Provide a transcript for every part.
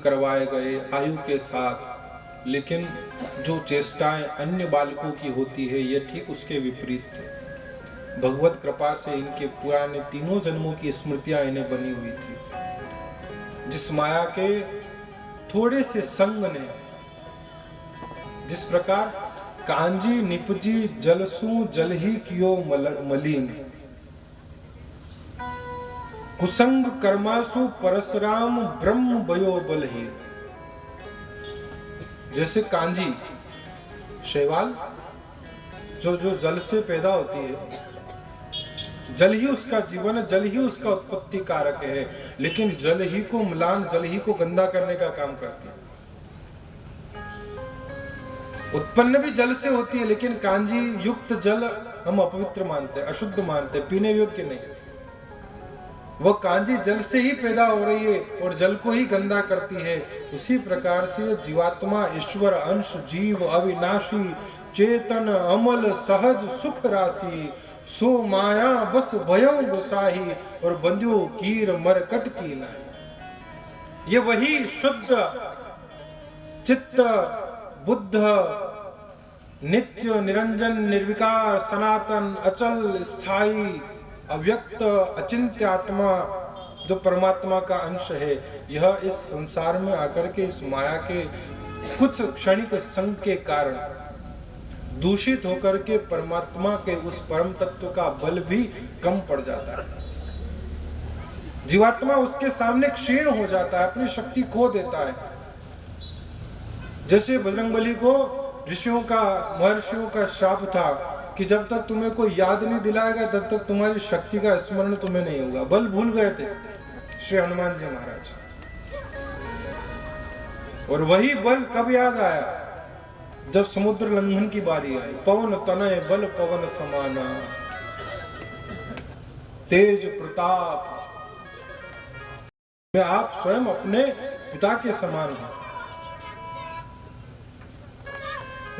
करवाए गए आयु के साथ, लेकिन जो चेष्टाएं अन्य बालकों की होती है ये ठीक उसके विपरीत थे। भगवत कृपा से इनके पुराने 3 जन्मों की स्मृतियां इन्हें बनी हुई थी। जिस माया के थोड़े से संग ने, जिस प्रकार कांजी निपजी जलसू जल ही कियो मलिन, कुसंग कर्मासु परशुराम ब्रह्म भयो बलहीन। जैसे कांजी शैवाल जो जल से पैदा होती है, जल ही उसका जीवन है, जल ही उसका उत्पत्ति कारक है, लेकिन जल ही को म्लान, जल ही को गंदा करने का काम करती है। उत्पन्न भी जल से होती है, लेकिन कांजी युक्त जल हम अपवित्र मानते हैं, अशुद्ध मानते हैं, पीने योग्य नहीं। वह कांजी जल से ही पैदा हो रही है और जल को ही गंदा करती है। उसी प्रकार से जीवात्मा ईश्वर अंश, जीव अविनाशी, चेतन अमल सहज सुख राशि, सो माया बस भयं गोसाही, और बंध्यो कीर मरकट की लाई। ये वही शुद्ध चित्त बुद्ध नित्य निरंजन निर्विकार सनातन अचल स्थायी अव्यक्त अचिंत्य आत्मा जो परमात्मा का अंश है, यह इस संसार में आकर के इस माया के कुछ क्षणिक संग के कारण दूषित होकर के परमात्मा के उस परम तत्व का बल भी कम पड़ जाता है। जीवात्मा उसके सामने क्षीण हो जाता है, अपनी शक्ति खो देता है। जैसे बजरंगबली को ऋषियों का, महर्षियों का श्राप था कि जब तक तुम्हें कोई याद नहीं दिलाएगा तब तक तुम्हारी शक्ति का स्मरण तुम्हें नहीं होगा। बल भूल गए थे श्री हनुमान जी महाराज, और वही बल कब याद आया? जब समुद्र लंघन की बारी आई। पवन तनय बल पवन समाना, तेज प्रताप में आप स्वयं अपने पिता के समान हैं।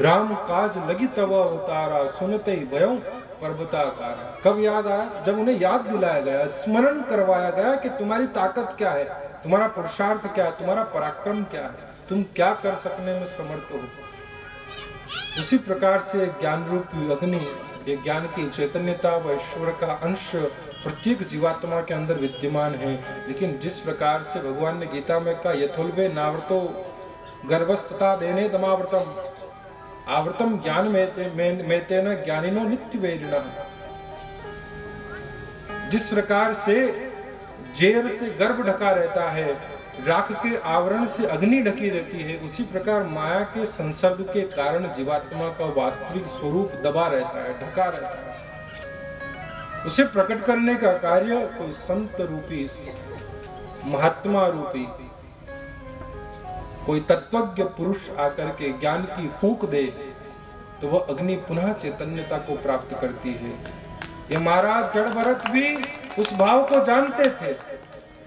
राम काज लगी तब अवतारा, सुनते ही भयं पर्वताकारा। कब याद आया? जब उन्हें याद दिलाया गया, स्मरण करवाया गया कि तुम्हारी ताकत क्या है, तुम्हारा पुरुषार्थ क्या है, तुम्हारा पराक्रम क्या है, तुम क्या कर सकने में समर्थ हो। उसी प्रकार से ज्ञान रूपी अग्नि, ये ज्ञान की चैतन्यता व ईश्वर का अंश प्रत्येक जीवात्मा के अंदर विद्यमान है। लेकिन जिस प्रकार से भगवान ने गीता में कहा, यथोल्वे नावृतो गर्भस्तथा देने दमावृतम, आवृतम ज्ञान में तेन ज्ञानिनो नित्य वैरिणः। जिस प्रकार से जेर से गर्भ ढका रहता है, राख के आवरण से अग्नि ढकी रहती है, उसी प्रकार माया के संसर्ग के कारण जीवात्मा का वास्तविक स्वरूप दबा रहता है, ढका रहता है। उसे प्रकट करने का कार्य कोई संत रूपी, महात्मा रूपी, कोई तत्वज्ञ पुरुष आकर के ज्ञान की फूंक दे तो वह अग्नि पुनः चैतन्यता को प्राप्त करती है। ये महाराज जड़ भरत भी उस भाव को जानते थे,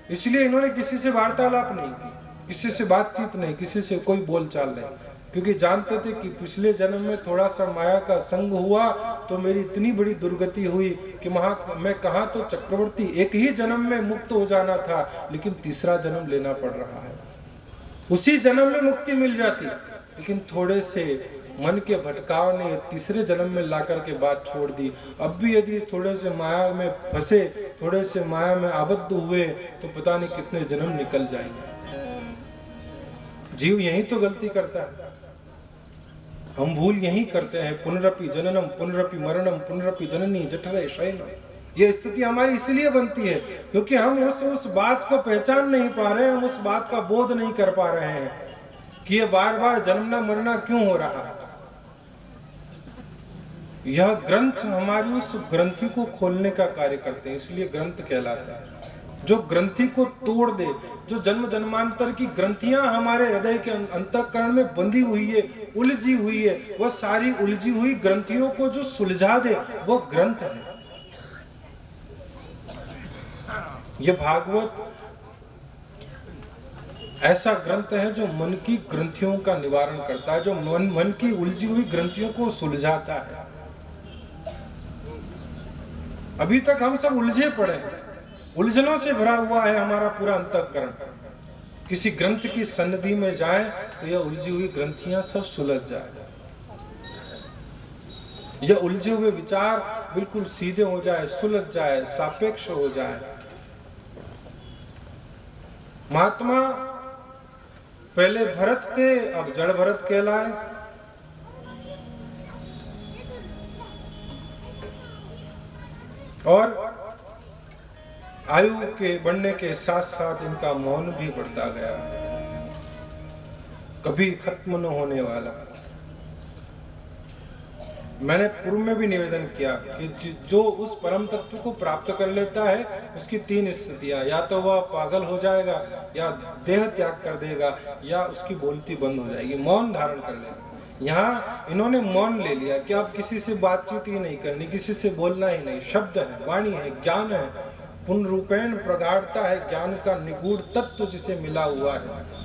इसलिए इन्होंने किसी से वार्तालाप नहीं की, किसी से बातचीत नहीं, किसी से कोई बोलचाल नहीं, क्योंकि जानते थे कि पिछले जन्म में थोड़ा सा माया का संग हुआ तो मेरी इतनी बड़ी दुर्गति हुई कि मैं कहा तो चक्रवर्ती, एक ही जन्म में मुक्त हो जाना था, लेकिन तीसरा जन्म लेना पड़ रहा है। उसी जन्म में मुक्ति मिल जाती, लेकिन थोड़े से मन के भटकाव ने तीसरे जन्म में लाकर के बात छोड़ दी। अब भी यदि थोड़े से माया में फंसे, थोड़े से माया में आबद्ध हुए तो पता नहीं कितने जन्म निकल जाएंगे। जीव यही तो गलती करता है, हम भूल यही करते हैं। पुनरपि जननम पुनरपि मरणम पुनरपि जननी जठरे शयनम। ये स्थिति हमारी इसलिए बनती है क्योंकि हम उस बात को पहचान नहीं पा रहे हैं, हम उस बात का बोध नहीं कर पा रहे हैं कि ये बार बार जन्मना मरना क्यों हो रहा है। यह ग्रंथ हमारी उस ग्रंथि को खोलने का कार्य करते हैं, इसलिए ग्रंथ कहलाता है। जो ग्रंथि को तोड़ दे, जो जन्म जन्मांतर की ग्रंथियां हमारे हृदय के अंतःकरण में बंधी हुई है, उलझी हुई है, वह सारी उलझी हुई ग्रंथियों को जो सुलझा दे वो ग्रंथ है। ये भागवत ऐसा ग्रंथ है जो मन की ग्रंथियों का निवारण करता है, जो मन की उलझी हुई ग्रंथियों को सुलझाता है। अभी तक हम सब उलझे पड़े हैं, उलझनों से भरा हुआ है हमारा पूरा अंतःकरण। किसी ग्रंथ की सन्निधि में जाए तो यह उलझी हुई ग्रंथियां सब सुलझ जाए, यह उलझे हुए विचार बिल्कुल सीधे हो जाए, सुलझ जाए, सापेक्ष हो जाए। महात्मा पहले भरत थे, अब जड़ भरत कहलाए। और आयु के बढ़ने के साथ साथ इनका मौन भी बढ़ता गया, कभी खत्म न होने वाला। मैंने पूर्व में भी निवेदन किया कि जो उस परम तत्व को प्राप्त कर लेता है उसकी तीन स्थितियां, या तो वह पागल हो जाएगा, या देह त्याग कर देगा, या उसकी बोलती बंद हो जाएगी, मौन धारण कर लेगा। यहाँ इन्होंने मौन ले लिया कि अब किसी से बातचीत ही नहीं करनी, किसी से बोलना ही नहीं। शब्द है, वाणी है, ज्ञान है, पुनः रूपेण प्रगाढ़ता है ज्ञान का निगूढ़ तत्व जिसे मिला हुआ है।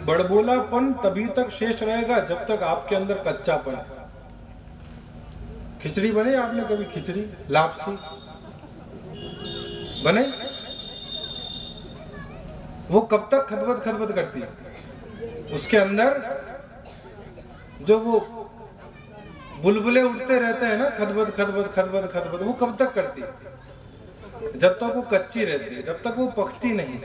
बड़बोलापन तभी तक शेष रहेगा जब तक आपके अंदर कच्चापन है। खिचड़ी बने आपने कभी? खिचड़ी, लापसी बने? वो कब तक खदबद खदबद करती है? उसके अंदर जो वो बुलबुले उठते रहते हैं ना, खदबद खदबद खदबद खदबद, वो कब तक करती है? जब तक वो कच्ची रहती है, जब तक वो पकती नहीं।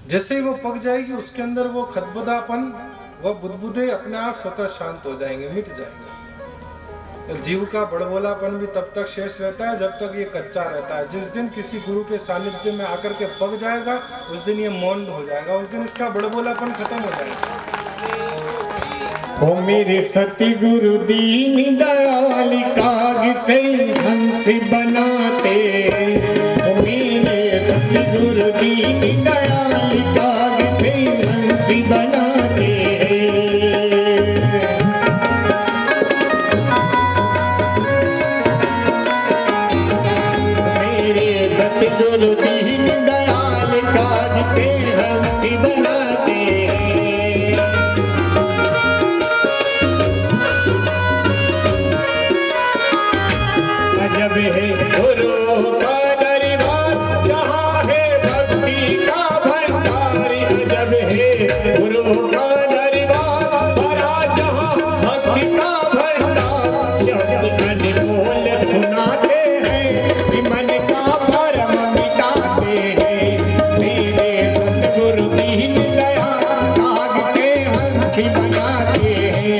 जैसे ही वो पक जाएगी उसके अंदर वो खदबदापन, वह बुदबुदे अपने आप स्वतः शांत हो जाएंगे, मिट जाएंगे। जीव का बड़बोलापन भी तब तक शेष रहता है जब तक ये कच्चा रहता है। जिस दिन किसी गुरु के सानिध्य में आकर के पक जाएगा उस दिन ये मौन हो जाएगा, उस दिन इसका बड़बोलापन खत्म हो जाएगा। ओ मेरे सतगुरु दीन दयाल काग से हंस बनाते, ओ मेरे सतगुरु दीन दयाल काग से हंस बनाते। मेरे सतगुरु दीन दयाल काग से हंस बनाते। गुरु का दरबार जहाँ है भक्ति का भंडार, जब है गुरु का दरबार भरा जहाँ भक्ति का भंडार। शब्द अनमोल सुनाते हैं, मन का भरम मिटाते हैं। मेरे सतगुरु दीन दयाल काग के हंस बनाते हैं।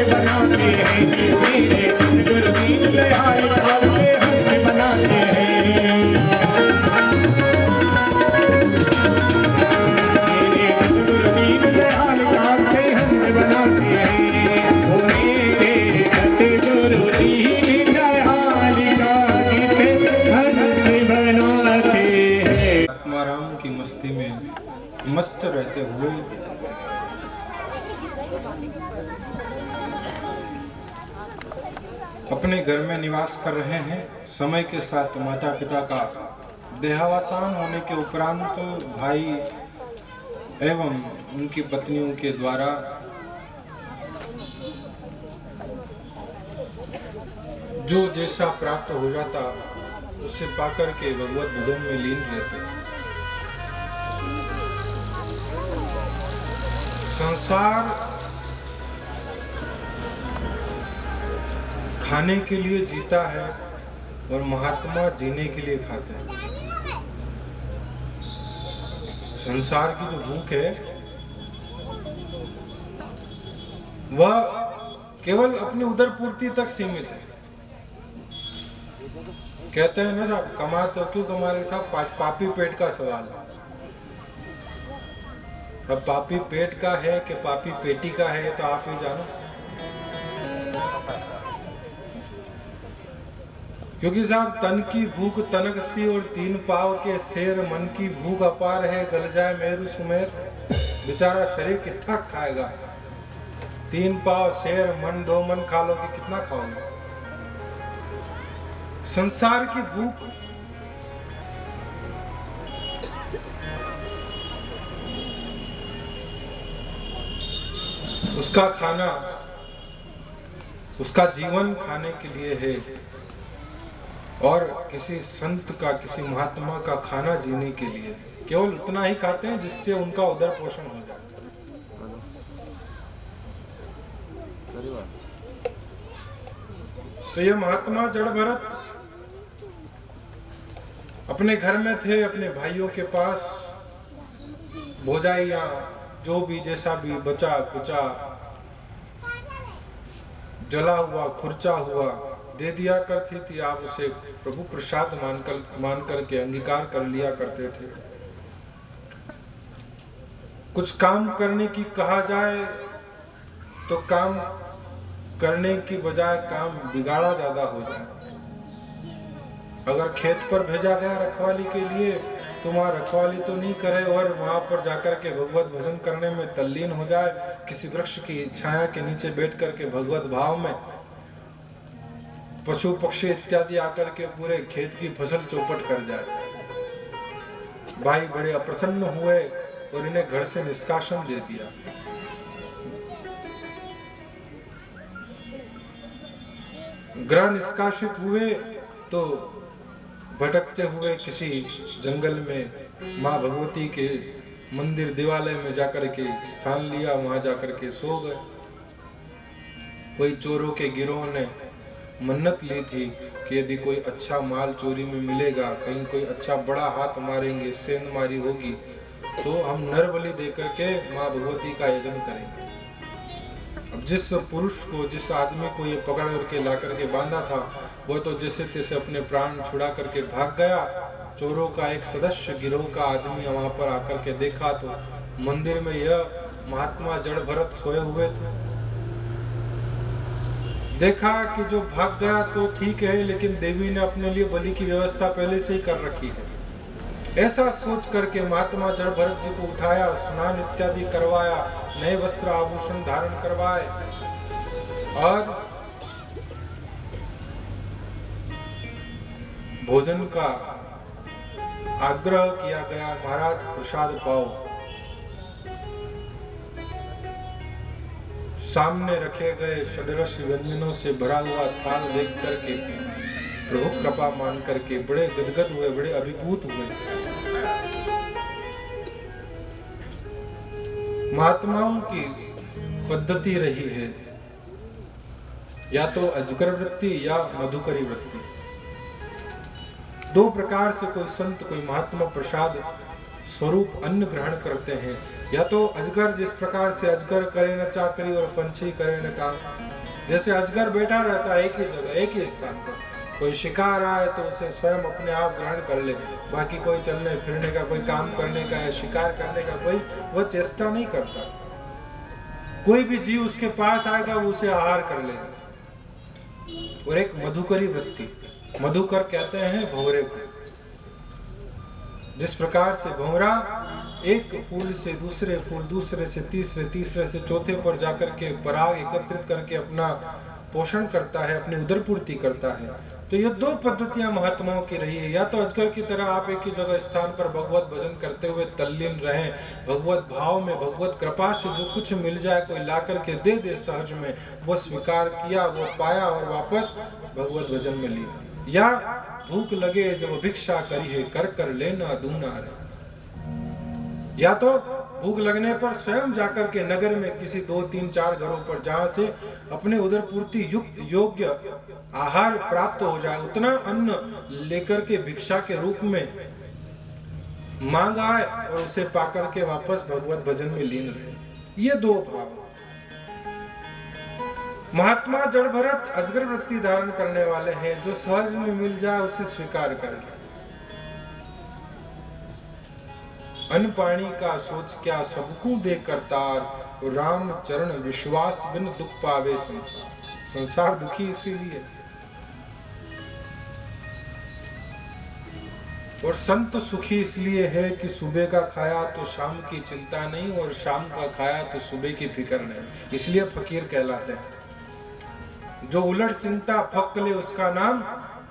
बनाते अपने घर में निवास कर रहे हैं। समय के साथ माता पिता का देहावसान होने के उपरांत भाई एवं उनकी पत्नियों के द्वारा जो जैसा प्राप्त हो जाता उससे पाकर के भगवत भजन में लीन रहते। संसार खाने के लिए जीता है और महात्मा जीने के लिए खाते हैं। संसार की जो भूख है वह केवल अपनी उदर पूर्ति तक सीमित है। कहते हैं ना साहब, कमाते हो क्यों कमा रहे साहब, पापी पेट का सवाल है। अब पापी पेट का है कि पापी पेटी का है तो आप ही जानो। क्योंकि साहब तन की भूख तनक सी और 3 पाव के शेर, मन की भूख अपार है गल जाए मेरु सुमेर। बेचारा शरीर कितना खाएगा? 3 पाव शेर, मन 2 मन खा लोगे, कितना खाओगे? संसार की भूख उसका खाना, उसका जीवन खाने के लिए है और किसी संत का, किसी महात्मा का खाना जीने के लिए। केवल उतना ही खाते हैं जिससे उनका उदर पोषण हो जाए। तो ये महात्मा जड़ भरत अपने घर में थे, अपने भाइयों के पास भोजाइयां जो भी जैसा भी बचा कुचा जला हुआ खुर्चा हुआ दे दिया करती थी। आप उसे प्रभु प्रसाद मान करके अंगीकार कर लिया करते थे। कुछ काम करने की कहा जाए तो काम करने की बजाय काम बिगाड़ा ज्यादा हो जाए। अगर खेत पर भेजा गया रखवाली के लिए तो वहाँ रखवाली तो नहीं करे और वहां पर जाकर के भगवत भजन करने में तल्लीन हो जाए। किसी वृक्ष की छाया के नीचे बैठ करके भगवत भाव में पशु पक्षी इत्यादि आकर के पूरे खेत की फसल चौपट कर जाए। भाई बड़े अप्रसन्न हुए और इन्हें घर से निष्कासन दे दिया। गृह निष्कासित हुए तो भटकते हुए किसी जंगल में माँ भगवती के मंदिर देवालय में जाकर के स्थान लिया, वहां जाकर के सो गए। कोई चोरों के गिरोह ने मन्नत ली थी कि यदि कोई अच्छा माल चोरी में मिलेगा, कहीं कोई अच्छा बड़ा हाथ मारेंगे, सेंधमारी होगी, तो हम नर बलि देकर के माँ भगवती का आयोजन करेंगे। अब जिस पुरुष को, जिस आदमी को ये पकड़ करके ला करके बांधा था, वो तो जैसे तैसे अपने प्राण छुड़ा करके भाग गया। चोरों का एक सदस्य गिरोह का आदमी वहां पर आकर के देखा तो मंदिर में यह महात्मा जड़ भरत सोए हुए थे। देखा कि जो भाग गया तो ठीक है, लेकिन देवी ने अपने लिए बलि की व्यवस्था पहले से ही कर रखी है। ऐसा सोच करके महात्मा जड़ भरत जी को उठाया, स्नान इत्यादि करवाया, नए वस्त्र आभूषण धारण करवाए और भोजन का आग्रह किया गया। महाराज प्रसाद पाओ। सामने रखे गए षड्रस व्यंजनों से भरा हुआ थाल देख करके प्रभु कृपा मान करके बड़े गदगद हुए, बड़े अभिभूत हुए। महात्माओं की पद्धति रही है या तो अजगर वृत्ति या मधुकरी वृत्ति। 2 प्रकार से कोई संत, कोई महात्मा प्रसाद स्वरूप अन्न ग्रहण करते हैं। या तो अजगर, जिस प्रकार से अजगर करे न चाकरी और पंछी करे न काम। जैसे अजगर बैठा रहता है एक ही जगह, एक ही स्थान पर, कोई शिकार आए तो उसे स्वयं अपने आप ग्रहण कर ले, बाकी कोई चलने फिरने का, कोई काम करने का या शिकार करने का कोई वो चेष्टा नहीं करता। कोई भी जीव उसके पास आएगा वो उसे आहार कर लेगा। और एक मधुकरी वृत्ति, मधुकर कहते हैं भंवरे को। जिस प्रकार से भंवरा एक फूल से दूसरे फूल, दूसरे से तीसरे, तीसरे से चौथे पर जाकर के पराग एकत्रित करके अपना पोषण करता है, अपनी उदर पूर्ति करता है। तो ये दो पद्धतियां महात्माओं की रही है। या तो अजगर की तरह आप एक ही जगह स्थान पर भगवत भजन करते हुए तल्लीन रहें, भगवत भाव में, भगवत कृपा से जो कुछ मिल जाए कोई ला करके दे दे सहज में, वो स्वीकार किया, वो पाया और वापस भगवत भजन में लिया। या भूख लगे जब भिक्षा करी है, कर कर लेना दूना रे। या तो भूख लगने पर स्वयं जाकर के नगर में किसी 2, 3, 4 घरों पर जहां से अपने उदर पूर्ति युक्त योग्य आहार प्राप्त हो जाए, उतना अन्न लेकर के भिक्षा के रूप में मांग आए और उसे पाकर के वापस भगवत भजन में लीन रहे। ये दो भाव। महात्मा जड़ भरत अजगर वृत्ति धारण करने वाले हैं, जो सहज में मिल जाए उसे स्वीकार कर ले। अन्न पानी का सोच क्या सबको दे करतार, राम चरण विश्वास बिन दुख पावे संसार। संसार दुखी इसीलिए। और संत सुखी इसलिए है कि सुबह का खाया तो शाम की चिंता नहीं, और शाम का खाया तो सुबह की फिक्र नहीं, इसलिए फकीर कहलाते हैं। जो उलट चिंता फक ले उसका नाम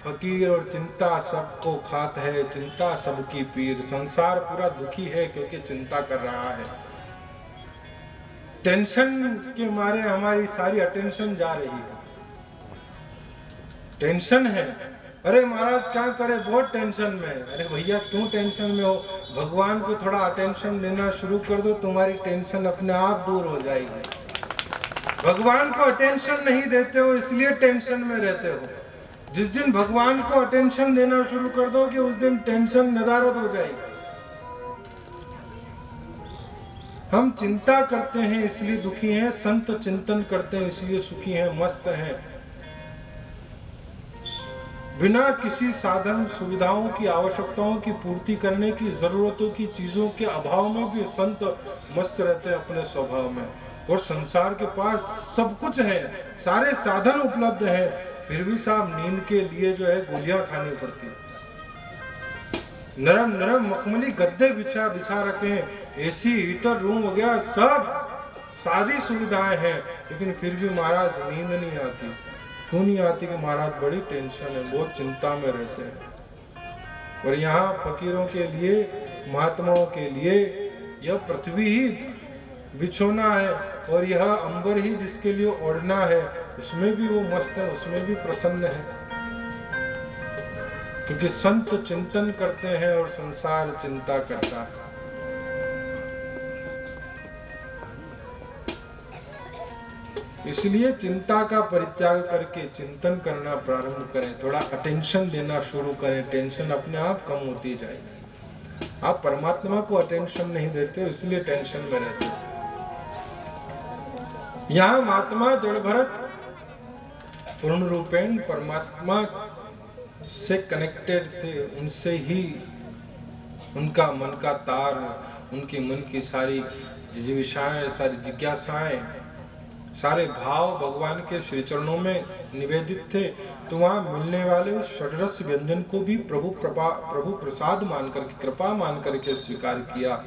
फकीर, और चिंता सबको खात है, चिंता सबकी पीर। संसार पूरा दुखी है क्योंकि चिंता कर रहा है। टेंशन के मारे हमारी सारी अटेंशन जा रही है। टेंशन है, अरे महाराज क्या करे, बहुत टेंशन में। अरे भैया क्यों टेंशन में हो? भगवान को थोड़ा अटेंशन देना शुरू कर दो, तुम्हारी टेंशन अपने आप दूर हो जाएगी। भगवान को अटेंशन नहीं देते हो इसलिए टेंशन में रहते हो। जिस दिन भगवान को अटेंशन देना शुरू कर दोगे उस दिन टेंशन नदारद हो जाएगी। हम चिंता करते हैं इसलिए दुखी हैं, संत चिंतन करते हैं इसलिए सुखी हैं, मस्त हैं। बिना किसी साधन सुविधाओं की, आवश्यकताओं की पूर्ति करने की, जरूरतों की चीजों के अभाव में भी संत मस्त रहते हैं अपने स्वभाव में। और संसार के पास सब कुछ है, सारे साधन उपलब्ध है, फिर भी साहब नींद के लिए जो है गोलियां खानी पड़ती है। नरम नरम मखमली गद्दे बिछा रखे हैं, एसी, हीटर रूम हो गया, सब सारी सुविधाएं हैं, लेकिन फिर भी महाराज नींद नहीं आती। क्यों नहीं आती? कि महाराज बड़ी टेंशन है, बहुत चिंता में रहते हैं। और यहाँ फकीरों के लिए, महात्माओं के लिए यह पृथ्वी ही बिछोना है, और यह अंबर ही जिसके लिए ओढ़ना है, उसमें भी वो मस्त है, उसमें भी प्रसन्न है। क्योंकि संत चिंतन करते हैं और संसार चिंता करता है। इसलिए चिंता का परित्याग करके चिंतन करना प्रारंभ करें, थोड़ा अटेंशन देना शुरू करें, टेंशन अपने आप कम होती जाएगी। आप परमात्मा को अटेंशन नहीं देते इसलिए टेंशन में रहते हो। यहाँ महात्मा जड़ भरत पूर्ण रूपेण परमात्मा से कनेक्टेड थे, उनसे ही उनका मन का तार, उनके मन की सारी जिज्ञासाएं, सारी जिज्ञासाएं, सारे भाव भगवान के श्री चरणों में निवेदित थे। तो वहाँ मिलने वाले षड्रस व्यंजन को भी प्रभु प्रसाद मान करके, कृपा मान करके स्वीकार किया।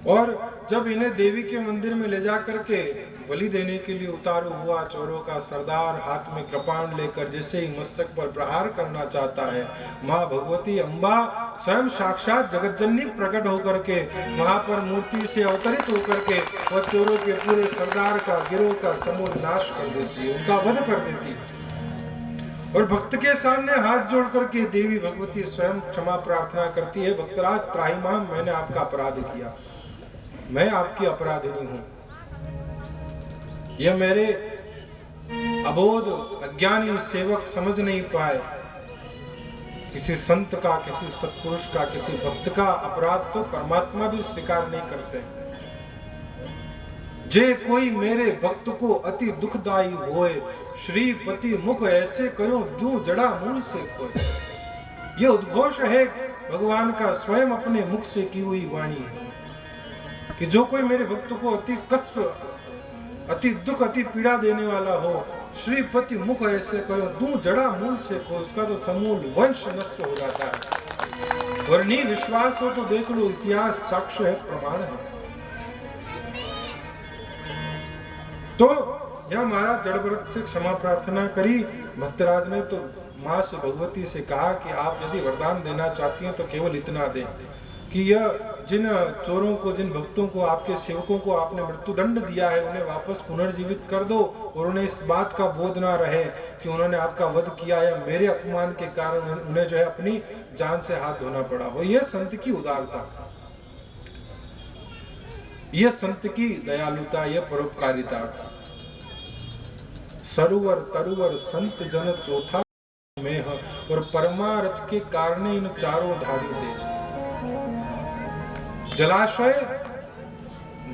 और जब इन्हें देवी के मंदिर में ले जा करके बलि देने के लिए उतारू हुआ, चोरों का सरदार हाथ में कृपाण लेकर जैसे ही मस्तक पर प्रहार करना चाहता है, माँ भगवती अम्बा स्वयं साक्षात जगतजननी प्रकट होकर के वहां पर मूर्ति से अवतरित होकर के वह चोरों के पूरे सरदार का, गिरोह का समूल नाश कर देती है, उनका वध कर देती है। और भक्त के सामने हाथ जोड़ करके देवी भगवती स्वयं क्षमा प्रार्थना करती है, भक्तराज त्राहिमाम, मैंने आपका अपराध किया, मैं आपकी अपराधिनी हूं। यह मेरे अबोध अज्ञानी सेवक समझ नहीं पाए। किसी संत का, किसी सत्पुरुष का, किसी भक्त का अपराध तो परमात्मा भी स्वीकार नहीं करते। जे कोई मेरे भक्त को अति दुखदाई होए, श्रीपति मुख ऐसे करो दू जड़ा मूल से खोए। यह उद्घोष है भगवान का, स्वयं अपने मुख से की हुई वाणी है कि जो कोई मेरे भक्त को अति कष्ट, अति दुख, अति पीड़ा देने वाला हो, श्रीपति मुख ऐसे करो दू जड़ा मूल से खो, उसका तो समूल वंश नष्ट हो जाता है। और नहीं विश्वास हो तो देख लो, इतिहास साक्ष्य है, प्रमाण है। तो यहाँ महाराज जड़भरत से क्षमा प्रार्थना करी। भक्तराज ने तो माँ से भगवती से कहा कि आप यदि वरदान देना चाहती हैं तो केवल इतना दें कि यह जिन चोरों को, जिन भक्तों को, आपके सेवकों को आपने मृत्युदंड दिया है, उन्हें वापस पुनर्जीवित कर दो और उन्हें इस बात का बोध ना रहे कि उन्होंने आपका वध किया या मेरे अपमान के कारण उन्हें जो है अपनी जान से हाथ धोना पड़ा हो। यह संत की उदारता, यह संत की दयालुता, यह परोपकारिता। सरोवर तरुवर संत जन चौथा में है और परमार्थ के कारण इन चारों धारी दे। जलाशय,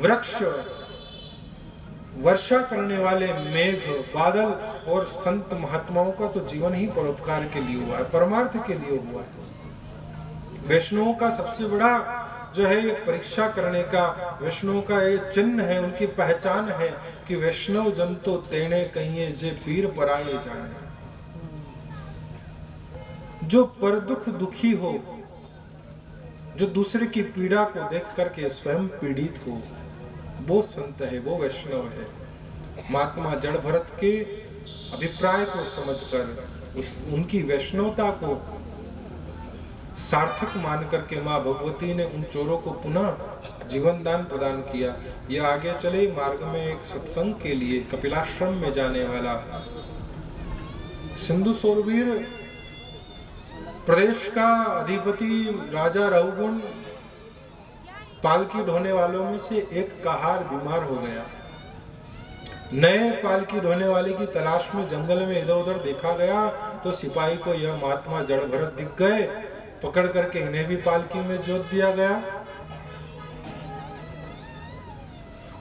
वृक्ष, वर्षा करने वाले मेघ, बादल और संत महात्माओं का तो जीवन ही परोपकार के लिए हुआ है, परमार्थ के लिए हुआ है। वैष्णवों का सबसे बड़ा जो है ये परीक्षा करने का, वैष्णव का ये चिन्ह है, उनकी पहचान है कि वैष्णव जन तो तेणे कहिए जे पीर पराये जाने। जो पर दुख दुखी हो, जो दूसरे की पीड़ा को देख करके स्वयं पीड़ित हो, वो संत है, वो वैष्णव है। महात्मा जड़भरत के अभिप्राय को समझकर उनकी वैष्णवता को सार्थक मान करके माँ भगवती ने उन चोरों को पुनः जीवन दान प्रदान किया। यह आगे चले मार्ग में एक सत्संग के लिए कपिलाश्रम में जाने वाला सिंधु सोरवीर प्रदेश का अधिपति राजा रघुगुण पालकी ढोने वालों में से एक कहार बीमार हो गया। नए पालकी ढोने वाले की तलाश में जंगल में इधर उधर देखा गया तो सिपाही को यह महात्मा जड़भरत दिख गए। पकड़ करके इन्हें भी पालकी में जोत दिया गया।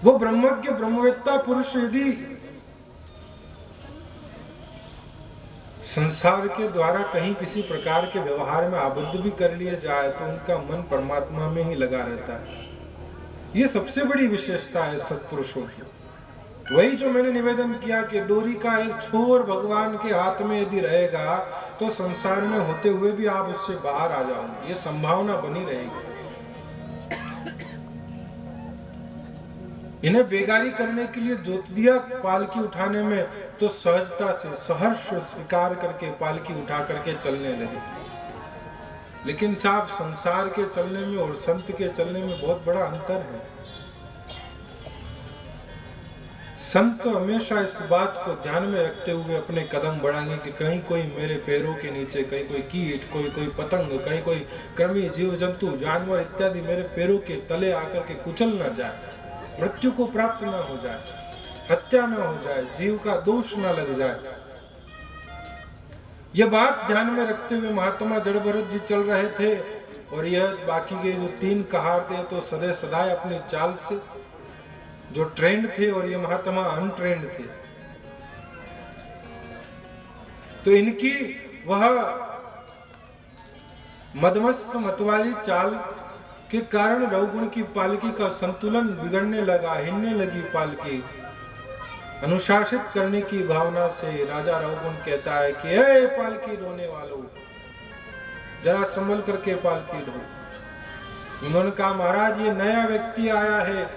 वो ब्रह्मज्ञ ब्रह्मवेत्ता पुरुष यदि संसार के द्वारा कहीं किसी प्रकार के व्यवहार में आबद्ध भी कर लिया जाए तो उनका मन परमात्मा में ही लगा रहता है। ये सबसे बड़ी विशेषता है सत्पुरुषों की। वही जो मैंने निवेदन किया कि डोरी का एक छोर भगवान के हाथ में यदि रहेगा तो संसार में होते हुए भी आप उससे बाहर आ जाओगे, ये संभावना बनी रहेगी। इन्हें बेगारी करने के लिए जोत दिया पालकी उठाने में तो सहजता से सहर्ष स्वीकार करके पालकी उठा करके चलने लगे। लेकिन साहब संसार के चलने में और संत के चलने में बहुत बड़ा अंतर है। संत तो हमेशा इस बात को ध्यान में रखते हुए अपने कदम बढ़ाएंगे कि कहीं कोई मेरे पैरों के नीचे, कहीं कोई कीट, कोई पतंग, कहीं कोई कृमि, जीव जंतु, जानवर इत्यादि मेरे पैरों के तले आकर के कुचल ना जाए, मृत्यु को प्राप्त ना हो जाए, हत्या ना हो जाए, जीव का दोष ना लग जाए। यह बात ध्यान में रखते हुए महात्मा जड़भरत जी चल रहे थे और यह बाकी के जो 3 कहार थे तो सदैव सदाए अपनी चाल से जो ट्रेंड थे और ये महात्मा अनट्रेंड थे, तो इनकी वह मदमस्त मतवाली चाल के कारण रघुगुण की पालकी का संतुलन बिगड़ने लगा, हिलने लगी पालकी। अनुशासित करने की भावना से राजा रघुगुण कहता है कि हे पालकी ढोने वालों, जरा संभल करके पालकी ढो। उन्होंने कहा महाराज ये नया व्यक्ति आया है,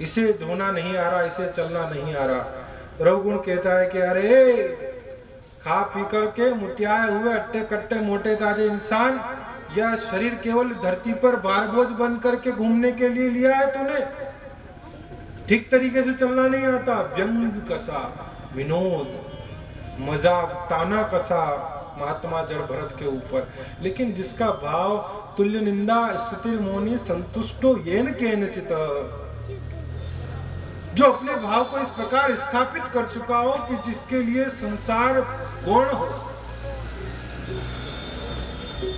इसे धोना नहीं आ रहा, इसे चलना नहीं आ रहा। रघुगुण कहता है कि अरे खा पी करके मुटियाए हुए अट्टे कट्टे मोटे ताजे इंसान, यह शरीर केवल धरती पर भार बोझ बन करके घूमने के लिए लिया है तूने, ठीक तरीके से चलना नहीं आता। व्यंग कसा, विनोद, मजाक, ताना कसा महात्मा जड़भरत के ऊपर, लेकिन जिसका भाव तुल्य निंदा स्तुतिर मोनि संतुष्टो येन केनचित, जो अपने भाव को इस प्रकार स्थापित कर चुका हो कि जिसके लिए संसार गौण हो,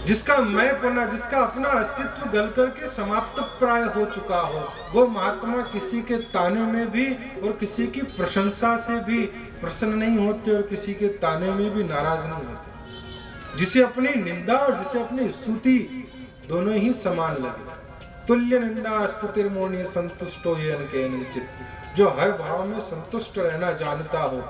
जिसका मैंपना, जिसका अपना अस्तित्व गल करके समाप्त प्राय हो चुका हो, वो महात्मा किसी के ताने में भी और किसी की प्रशंसा से भी प्रसन्न नहीं होते और किसी के ताने में भी नाराज नहीं होते। जिसे अपनी निंदा और जिसे अपनी स्तुति दोनों ही समान लगे। तुल्य निंदा स्तुतिर मोनि संतुष्टो येन केनचित्, जो हर भाव में संतुष्ट रहना जानता हो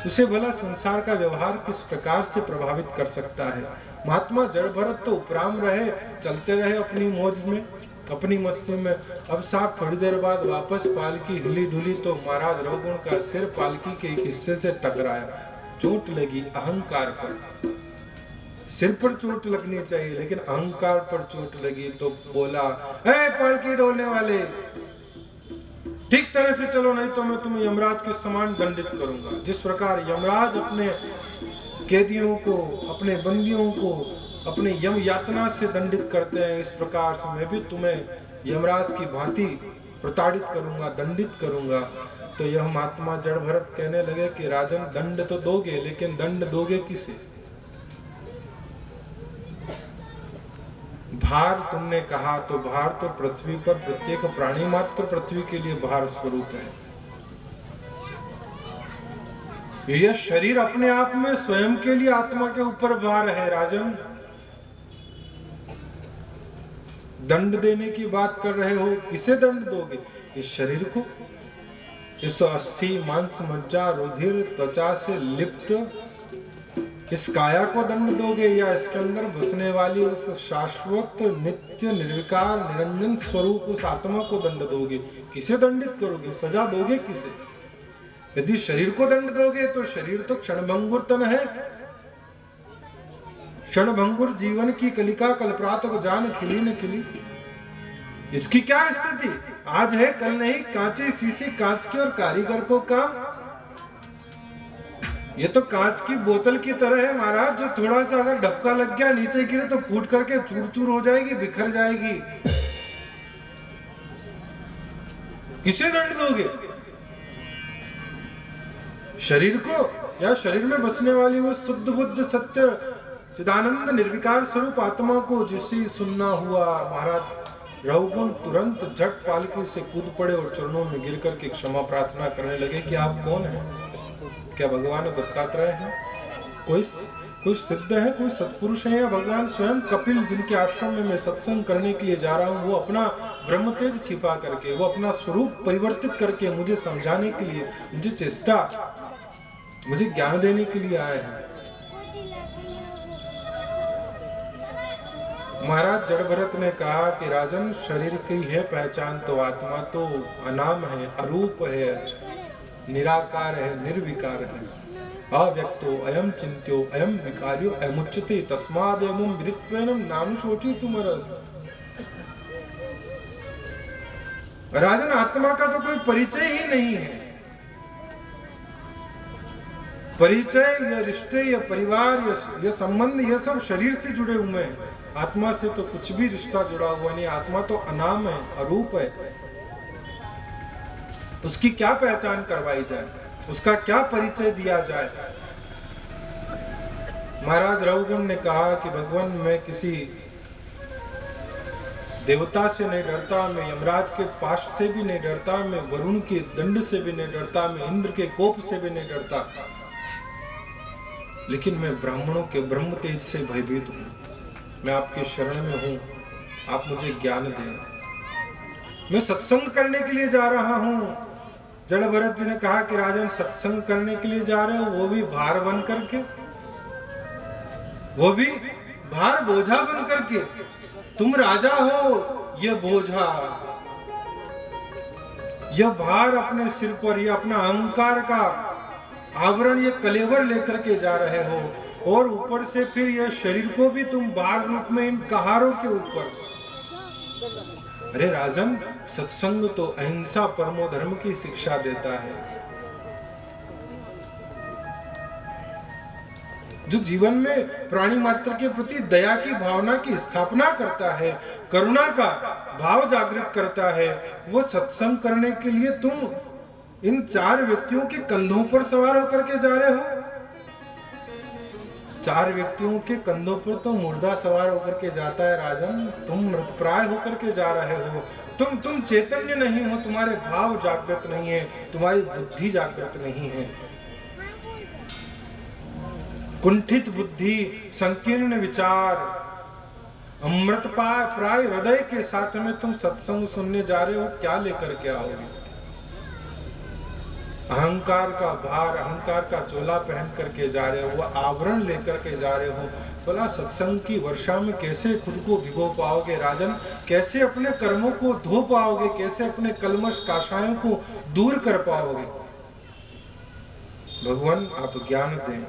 उसे भला संसार का व्यवहार किस प्रकार से प्रभावित कर सकता है। महात्मा जड़भरत तो उपराम रहे, चलते रहे अपनी मौज में, अपनी मस्ती में। अब साहब थोड़ी देर बाद वापस पालकी हिली डुली तो महाराज रघुगुण का सिर पालकी के एक हिस्से से टकराया, चोट लगी अहंकार पर। सिर पर चोट लगनी चाहिए लेकिन अहंकार पर चोट लगी तो बोला, ए पालकी डोलने वाले, ठीक तरह से चलो नहीं तो मैं तुम्हें यमराज के समान दंडित करूंगा। जिस प्रकार यमराज अपने कैदियों को, अपने बंदियों को अपने यम यातना से दंडित करते हैं, इस प्रकार से मैं भी तुम्हें यमराज की भांति प्रताड़ित करूंगा, दंडित करूंगा। तो यह महात्मा जड़ भरत कहने लगे कि राजन दंड तो दोगे, लेकिन दंड दोगे किसे? भार तुमने कहा तो भार तो पृथ्वी पर प्रत्येक प्राणी मात्र पृथ्वी के लिए भार स्वरूप है। यह शरीर अपने आप में स्वयं के लिए आत्मा के ऊपर भार है। राजन दंड देने की बात कर रहे हो, किसे दंड दोगे? इस शरीर को, इस अस्थि मांस मज्जा रुधिर त्वचा से लिप्त इस काया को दंड दोगे, या इसके अंदर बसने वाली उस शाश्वत नित्य निर्विकार निरंजन स्वरूप उस आत्मा को दंड दोगे? किसे दंडित करोगे? सजा दोगे किसे? यदि शरीर को दंड दोगे तो शरीर तो क्षणभंगुर तन है, क्षणभंगुर जीवन की कलिका कल्परात को जान खिली न खिली। इसकी क्या स्थिति? आज है कल नहीं, कांचे शीशे कांच के और कारीगर को काम। ये तो कांच की बोतल की तरह है महाराज, जो थोड़ा सा अगर ढपका लग गया नीचे गिरे तो फूट करके चूर चूर हो जाएगी, बिखर जाएगी। किसे दंड दोगे? शरीर को, या शरीर में बसने वाली वो शुद्ध बुद्ध सत्य चिदानंद निर्विकार स्वरूप आत्मा को? जिसे सुनना हुआ महाराज रघुगुण तुरंत झट पालकी से कूद पड़े और चरणों में गिर करके क्षमा प्रार्थना करने लगे कि आप कौन हैं? क्या भगवान दत्तात्रेय हैं? कोई सिद्ध है, कोई सत्पुरुष है, या भगवान स्वयं कपिल जिनके आश्रम में मैं सत्संग करने के लिए जा रहा हूँ, वो अपना ब्रह्म तेज छिपा करके, वो अपना स्वरूप परिवर्तित करके मुझे समझाने के लिए, मुझे चेष्टा, मुझे ज्ञान देने के लिए आए हैं। महाराज जड़ भरत ने कहा कि राजन शरीर की है पहचान तो आत्मा तो अनाम है, अरूप है, निराकार है, निर्विकार है, अव्यक्तो अयम चिंत्यो अयम विकार्यो अयमुच्यते तस्माद् एवं विदित्वेन नानुशोचितुमर्हसि। राजन आत्मा का तो कोई परिचय ही नहीं है। परिचय या रिश्ते या परिवार या संबंध, ये सब शरीर से जुड़े हुए हैं। आत्मा से तो कुछ भी रिश्ता जुड़ा हुआ नहीं। आत्मा तो अनाम है, अरूप है, उसकी क्या पहचान करवाई जाए, उसका क्या परिचय दिया जाए? महाराज रघुगुण ने कहा कि भगवान मैं किसी देवता से नहीं डरता, मैं यमराज के पाश से भी नहीं डरता, मैं वरुण के दंड से भी नहीं डरता, मैं इंद्र के कोप से भी नहीं डरता, लेकिन मैं ब्राह्मणों के ब्रह्म तेज से भयभीत हूं। मैं आपके शरण में हूं, आप मुझे ज्ञान दें। मैं सत्संग करने के लिए जा रहा हूं। जड़ भरत जी ने कहा कि राजन सत्संग करने के लिए जा रहे हो, वो भी भार बन करके, वो भी भार बोझा बन करके। तुम राजा हो, ये बोझा, यह भार अपने सिर पर, यह अपना अहंकार का आवरण, ये कलेवर लेकर के जा रहे हो, और ऊपर से फिर यह शरीर को भी तुम भार रूप में इन कहारों के ऊपर। अरे राजन, सत्संग तो अहिंसा परमो धर्म की शिक्षा देता है, जो जीवन में प्राणी मात्र के प्रति दया की भावना की स्थापना करता है, करुणा का भाव जागृत करता है। वो सत्संग करने के लिए तुम इन चार व्यक्तियों के कंधों पर सवार होकर के जा रहे हो। चार व्यक्तियों के कंधों पर तो मुर्दा सवार होकर के जाता है राजन। तुम मृतप्राय होकर के जा रहे हो। तुम चैतन्य नहीं हो, तुम्हारे भाव जागृत नहीं है, तुम्हारी बुद्धि जागृत नहीं है। कुंठित बुद्धि, संकीर्ण विचार, अमृत प्राय हृदय के साथ में तुम सत्संग सुनने जा रहे हो, क्या लेकर के आओगे? अहंकार का भार, अहंकार का चोला पहन करके जा रहे हो, वो आवरण लेकर के जा रहे हो, भला सत्संग की वर्षा में कैसे खुद को भिगो पाओगे राजन? कैसे अपने कर्मों को धो पाओगे? कैसे अपने कलमश काशायों को दूर कर पाओगे? भगवान आप ज्ञान दें।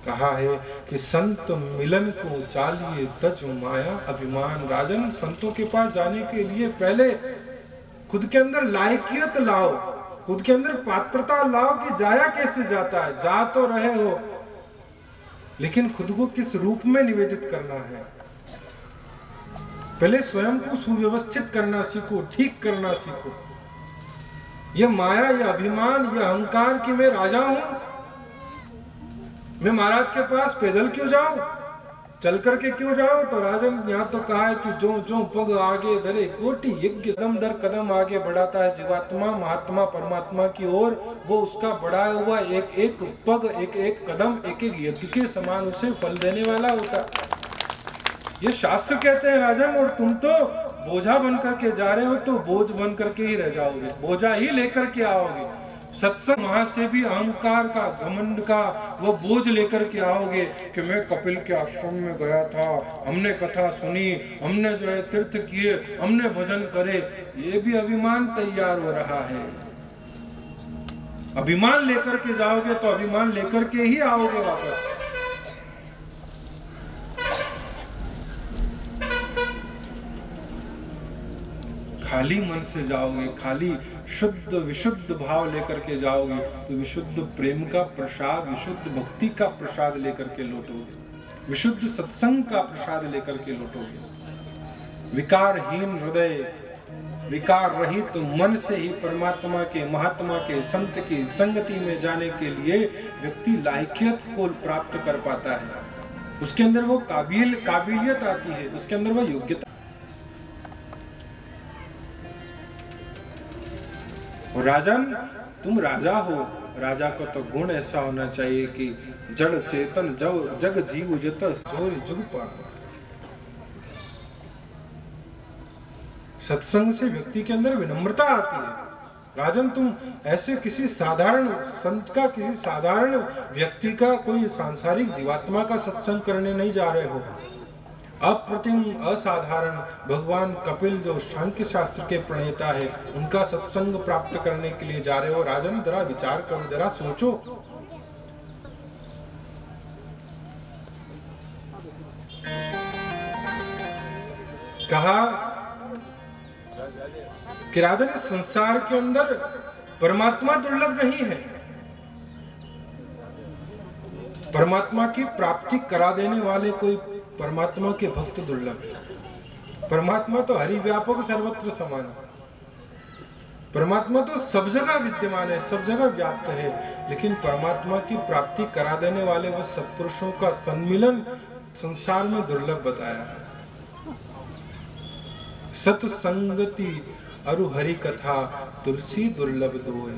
कहा है कि संत मिलन को चालिए तज माया अभिमान। राजन, संतों के पास जाने के लिए पहले खुद के अंदर लायकियत लाओ, खुद के अंदर पात्रता लाओ कि जाया कैसे जाता है। जा तो रहे हो, लेकिन खुद को किस रूप में निवेदित करना है। पहले स्वयं को सुव्यवस्थित करना सीखो, ठीक करना सीखो। यह माया, यह अभिमान, यह अहंकार कि मैं राजा हूं, मैं महाराज के पास पैदल क्यों जाऊं, चल करके क्यों जाऊं? तो राजन यहाँ तो कहा है कि जो जो पग आगे धरे कोटि यज्ञ, कदम दर कदम आगे बढ़ाता है जीवात्मा महात्मा परमात्मा की ओर, वो उसका बढ़ाया हुआ एक एक पग, एक एक कदम, एक एक यज्ञ के समान उसे फल देने वाला होता। ये शास्त्र कहते हैं राजन। और तुम तो बोझा बन करके जा रहे हो, तो बोझ बन करके ही रह जाओगे, बोझा ही लेकर के आओगे। सत्संग वहां से भी अहंकार का, घमंड का वो बोझ लेकर के आओगे कि मैं कपिल के आश्रम में गया था, हमने कथा सुनी, हमने जो है तीर्थ किए, हमने भजन करे। ये भी अभिमान तैयार हो रहा है। अभिमान लेकर के जाओगे तो अभिमान लेकर के ही आओगे वापस। खाली मन से जाओगे, खाली शुद्ध विशुद्ध भाव लेकर के जाओगे तो विशुद्ध प्रेम का प्रसाद, विशुद्ध भक्ति का प्रसाद लेकर के लौटोगे, विशुद्ध सत्संग का प्रसाद लेकर के लौटोगे। विकारहीन हृदय, विकार रहित तो मन से ही परमात्मा के, महात्मा के, संत की संगति में जाने के लिए व्यक्ति लायकियत को प्राप्त कर पाता है। उसके अंदर वो काबिलियत आती है, उसके अंदर वो योग्यता। राजन, तुम राजा हो, राजा को तो गुण ऐसा होना चाहिए कि जड़ चेतन जग जीव जत जोर जुग पा। सत्संग से व्यक्ति के अंदर विनम्रता आती है। राजन, तुम ऐसे किसी साधारण संत का, किसी साधारण व्यक्ति का, कोई सांसारिक जीवात्मा का सत्संग करने नहीं जा रहे हो। अप्रतिम, असाधारण भगवान कपिल जो सांख्य शास्त्र के प्रणेता है, उनका सत्संग प्राप्त करने के लिए जा रहे हो। राजन, जरा विचार करो, जरा सोचो। कहा कि राजन, इस संसार के अंदर परमात्मा दुर्लभ नहीं है। परमात्मा की प्राप्ति करा देने वाले कोई परमात्मा के भक्त दुर्लभ है। परमात्मा तो हरि व्यापक सर्वत्र समान है। परमात्मा तो सब जगह विद्यमान है, सब जगह व्याप्त है। लेकिन परमात्मा की प्राप्ति करा देने वाले वो सत्पुरुषों का सम्मिलन संसार में दुर्लभ बताया है। सत्संगति अरु हरि कथा तुलसी दुर्लभ दोय।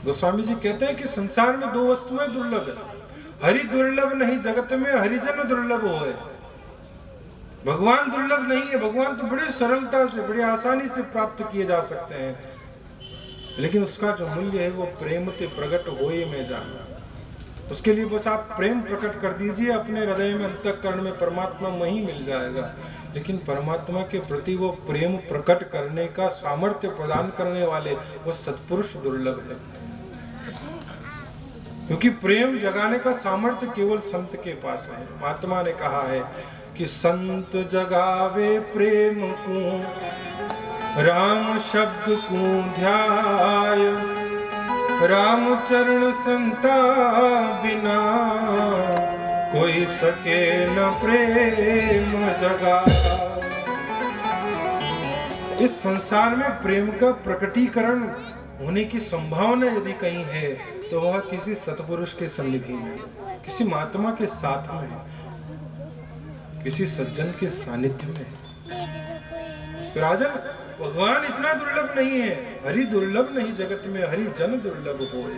गोस्वामी जी कहते हैं कि संसार में दो वस्तुएं दुर्लभ है। हरि दुर्लभ नहीं जगत में, हरिजन दुर्लभ होए। भगवान दुर्लभ नहीं है। भगवान तो बड़ी सरलता से, बड़ी आसानी से प्राप्त किए जा सकते हैं, लेकिन उसका जो मूल्य है वो प्रेम से प्रकट होए में जाना। उसके लिए बस आप प्रेम प्रकट कर दीजिए अपने हृदय में, अंतःकरण में, परमात्मा वहीं मिल जाएगा। लेकिन परमात्मा के प्रति वो प्रेम प्रकट करने का सामर्थ्य प्रदान करने वाले वो सत्पुरुष दुर्लभ है, क्योंकि प्रेम जगाने का सामर्थ्य केवल संत के पास है। महात्मा ने कहा है कि संत जगावे प्रेम को, राम शब्द को ध्याय, राम चरण संता बिना, कोई सके न प्रेम जगाता। इस संसार में प्रेम का प्रकटीकरण होने की संभावना यदि कहीं है तो वह किसी सतपुरुष के सन्निधि में, किसी महात्मा के साथ में, किसी सज्जन के सानिध्य में। तो राजन, भगवान इतना दुर्लभ नहीं है। हरि दुर्लभ नहीं जगत में, हरि जन दुर्लभ होए।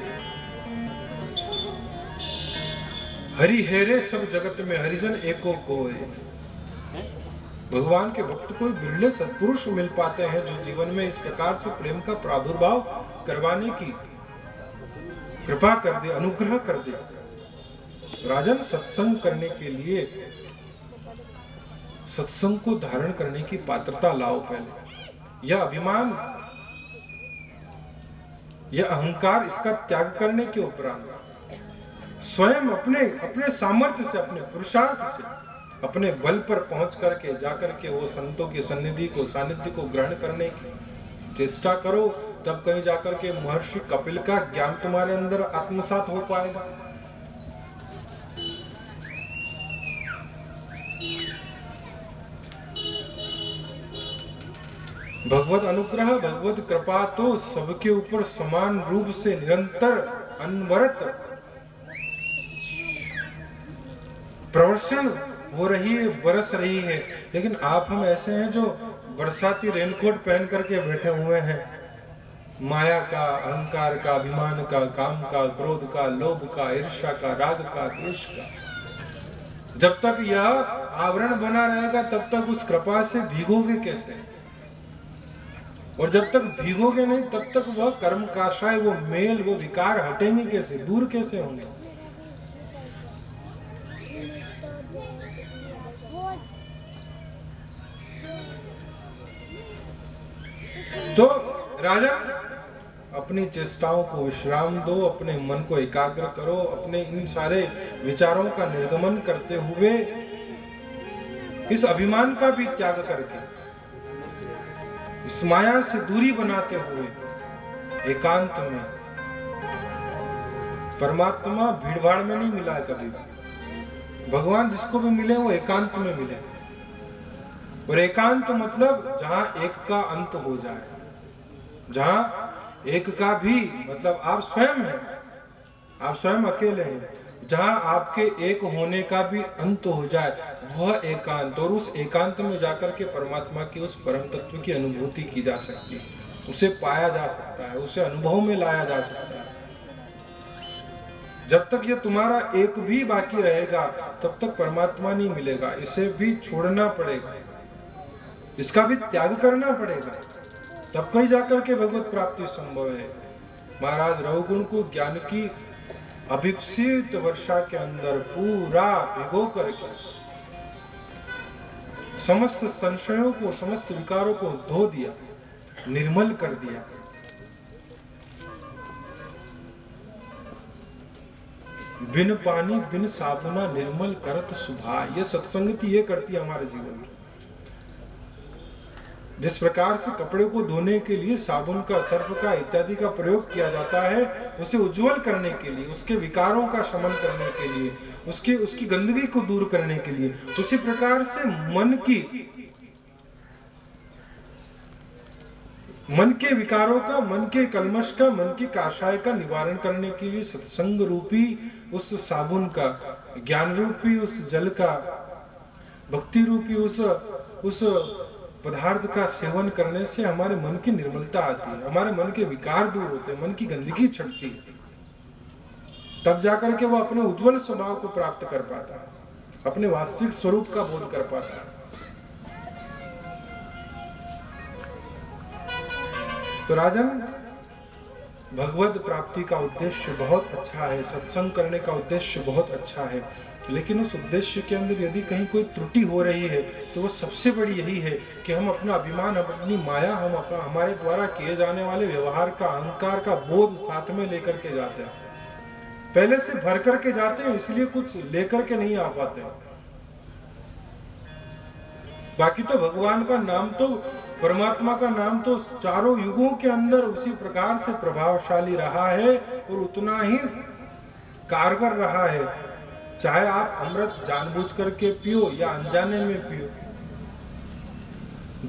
हरि हेरे सब जगत में, हरिजन एको कोय। भगवान के भक्त कोई बिरले सत्पुरुष मिल पाते हैं जो जीवन में इस प्रकार से प्रेम का प्रादुर्भाव करवाने की कृपा कर दे, अनुग्रह कर दे। राजन, सत्संग करने के लिए सत्संग को धारण करने की पात्रता लाओ। पहले यह अभिमान, यह अहंकार, इसका त्याग करने के उपरांत स्वयं अपने सामर्थ्य से, अपने पुरुषार्थ से, अपने बल पर पहुंच करके जाकर के वो संतों की सन्निधि को, सानिध्य को ग्रहण करने की चेष्टा करो। तब कहीं जाकर के महर्षि कपिल का ज्ञान तुम्हारे अंदर आत्मसात हो पाएगा। भगवत अनुग्रह, भगवत कृपा तो सबके ऊपर समान रूप से निरंतर अनवरत प्रवर्षण हो रही है, बरस रही है। लेकिन आप हम ऐसे हैं जो बरसाती रेनकोट पहन करके बैठे हुए हैं। माया का, अहंकार का, अभिमान का, काम का, क्रोध का, लोभ का, ईर्ष्या का, राग का, द्वेष का। जब तक यह आवरण बना रहेगा तब तक उस कृपा से भीगोगे कैसे? और जब तक भीगोगे नहीं तब तक वह कर्म काशाय, वो मेल, वो विकार हटेंगे कैसे, दूर कैसे होंगे? तो राजन, अपनी चेष्टाओं को विश्राम दो, अपने मन को एकाग्र करो, अपने इन सारे विचारों का निर्गमन करते हुए, इस अभिमान का भी त्याग करके, इस माया से दूरी बनाते हुए एकांत में, परमात्मा भीड़भाड़ में नहीं मिला है कभी। भगवान जिसको भी मिले वो एकांत में मिले। और एकांत मतलब जहां एक का अंत हो जाए, जहां एक का भी मतलब आप स्वयं हैं, आप स्वयं अकेले हैं, जहां आपके एक होने का भी अंत हो जाए, वह एकांत। और उस एकांत में जाकर के परमात्मा की उस परम तत्व की अनुभूति की जा सकती है, उसे पाया जा सकता है, उसे अनुभव में लाया जा सकता है। जब तक ये तुम्हारा एक भी बाकी रहेगा तब तक परमात्मा नहीं मिलेगा। इसे भी छोड़ना पड़ेगा, इसका भी त्याग करना पड़ेगा, तब कहीं जाकर के भगवत प्राप्ति संभव है। महाराज रघुगुण को ज्ञान की अभिप्सित वर्षा के अंदर पूरा भिगो करके समस्त संशयों को, समस्त विकारों को धो दिया, निर्मल कर दिया। बिन पानी बिन साबुना निर्मल करत सुभा। ये सत्संगति ये करती है हमारे जीवन में। जिस प्रकार से कपड़े को धोने के लिए साबुन का, सर्फ का इत्यादि का प्रयोग किया जाता है, उसे उज्जवल करने के लिए, उसके विकारों का शमन करने के लिए, उसकी गंदगी को दूर करने के लिए, उसी प्रकार से मन के विकारों का, मन के कलमश का, मन की काशाय का निवारण करने के लिए सत्संग रूपी उस साबुन का, ज्ञान रूपी उस जल का, भक्ति रूपी उस पदार्थ का सेवन करने से हमारे मन की निर्मलता आती है, हमारे मन के विकार दूर होते हैं, मन की गंदगी छटती है। तब जाकर के वो अपने उज्जवल स्वभाव को प्राप्त कर पाता है, अपने वास्तविक स्वरूप का बोध कर पाता है। तो राजन, भगवत प्राप्ति का उद्देश्य बहुत अच्छा है, सत्संग करने का उद्देश्य बहुत अच्छा है, लेकिन उस उद्देश्य के अंदर यदि कहीं कोई त्रुटि हो रही है तो वो सबसे बड़ी यही है कि हम अपना अभिमान, अपनी माया, हमारे द्वारा किए जाने वाले व्यवहार का, अहंकार का बोध साथ में लेकर के जाते हैं। पहले से भर करके जाते हैं, इसलिए कुछ लेकर के नहीं आ पाते। बाकी तो भगवान का नाम तो, परमात्मा का नाम तो चारों युगों के अंदर उसी प्रकार से प्रभावशाली रहा है और उतना ही कारगर रहा है। चाहे आप अमृत जानबूझ करके पियो या अनजाने में पियो,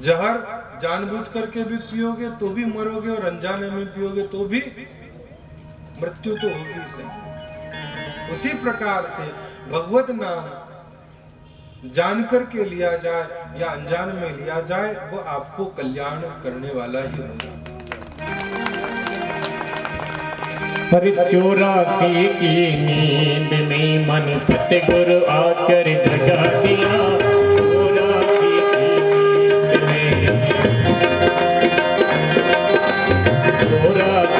जहर जानबूझ करके भी पियोगे तो भी मरोगे और अनजाने में पियोगे तो भी मृत्यु तो होगी से। उसी प्रकार से भगवत नाम जान करके लिया जाए या अनजान में लिया जाए, वो आपको कल्याण करने वाला ही होगा। हर 84 की नींद में मन सतगुरु आकर जगा दिया। 84 की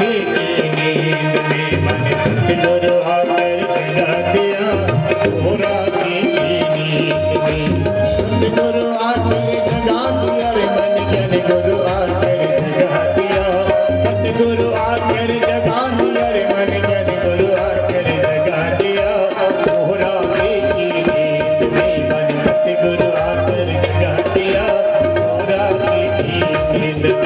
चौरासी की नींद में मन सतगुरु आकर जगा दिया। चौरासी की नींद में सतगुरु आकर जगा दिया रे मन जन गुरु आकर जगा दिया। सतगुरु आकर जगा दिया रे मन जन गुरु आकर जगा दिया। चौरासी की नींद में मन सतगुरु आकर जगा दिया। चौरासी की नींद में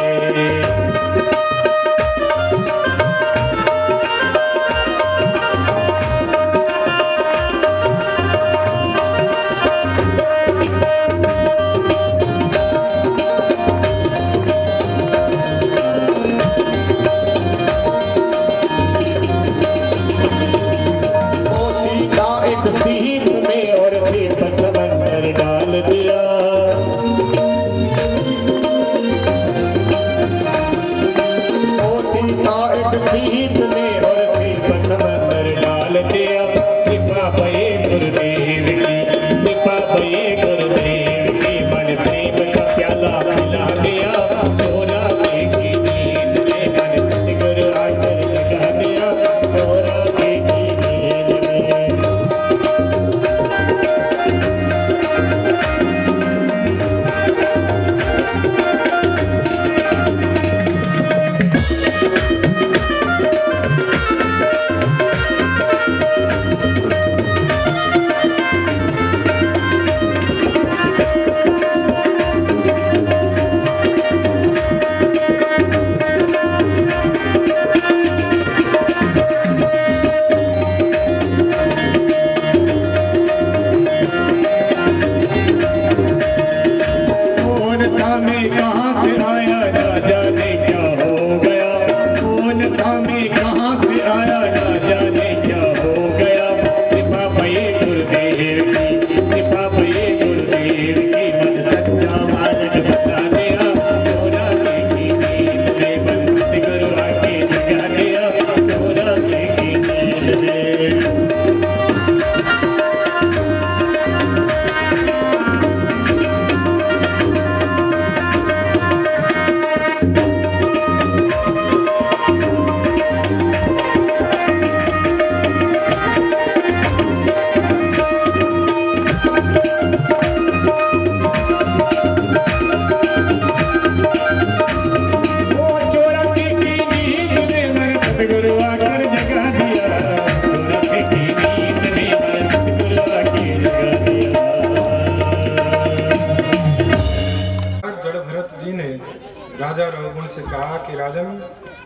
सीप में और सीप समंदर डाल दिया। मोती का एक सीप में और सीप समंदर डाल दिया। कृपा भये गुरुदेव की, कृपा भये गुरुदेव की, मन प्रेम का प्याला पिला दिया। चौरासी की नींद में मन सतगुरु आकर जगा दिया। चौरासी की नींद में राजा रघुगुण से कहा कि राजन,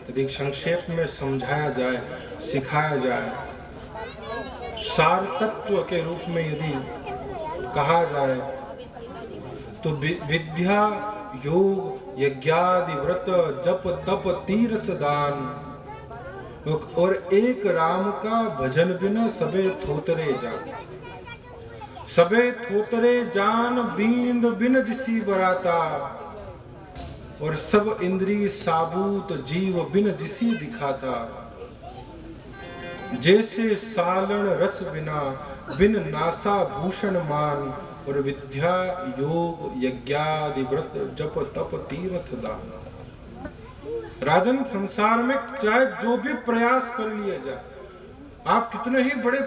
यदि संक्षेप में समझाया जाए, सिखाया जाए, सार तत्व के रूप में यदि कहा जाए तो विद्या, योग, यज्ञादि, व्रत, जप, तप, तीर्थ, दान और एक राम का भजन बिना सबे थोतरे जान। सबे थोतरे जान बींद बिन जिसी बराता, और सब इंद्री साबूत जीव बिन जिसी दिखाता। जैसे सालन रस बिना बिन नासा भूषण मान, और विद्या, योग, यज्ञादि, व्रत, जप, तप, तीर्थ, दान। राजन, संसार में चाहे जो भी प्रयास कर लिया जाए, आप कितने ही बड़े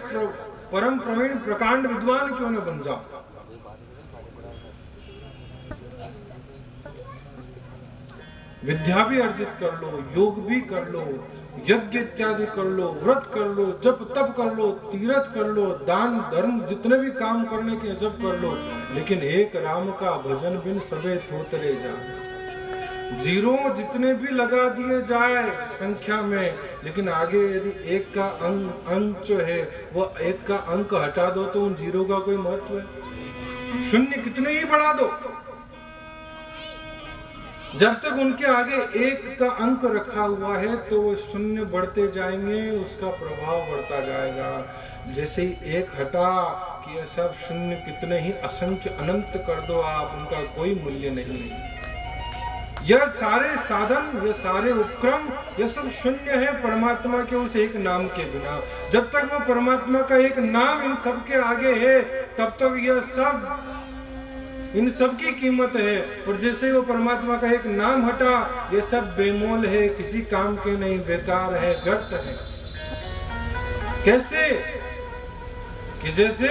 परम प्रवीण प्रकांड विद्वान क्यों न बन जाओ, विद्या भी अर्जित कर लो, योग भी कर लो, यज्ञ इत्यादि कर लो, व्रत कर लो, जप तप कर लो, तीर्थ कर लो, दान धर्म जितने भी काम करने के सब कर लो, लेकिन एक राम का भजन बिन सबे थोतरे जान। जीरो जितने भी लगा दिए जाए संख्या में, लेकिन आगे यदि एक का अंक जो है वो एक का अंक हटा दो तो उन जीरो का कोई महत्व है? शून्य कितने ही बढ़ा दो, जब तक उनके आगे एक का अंक रखा हुआ है तो वो शून्य बढ़ते जाएंगे, उसका प्रभाव बढ़ता जाएगा। जैसे ही एक हटा कि ये सब शून्य कितने ही असंख्य अनंत कर दो आप, उनका कोई मूल्य नहीं है। यह सारे साधन, यह सारे उपक्रम, यह सब शून्य है परमात्मा के उस एक नाम के बिना। जब तक वो परमात्मा का एक नाम इन सब के आगे है, तब तक यह सब इन सब की कीमत है। और जैसे वो परमात्मा का एक नाम हटा, ये सब बेमोल है, किसी काम के नहीं, बेकार है, व्यर्थ है। कैसे कि जैसे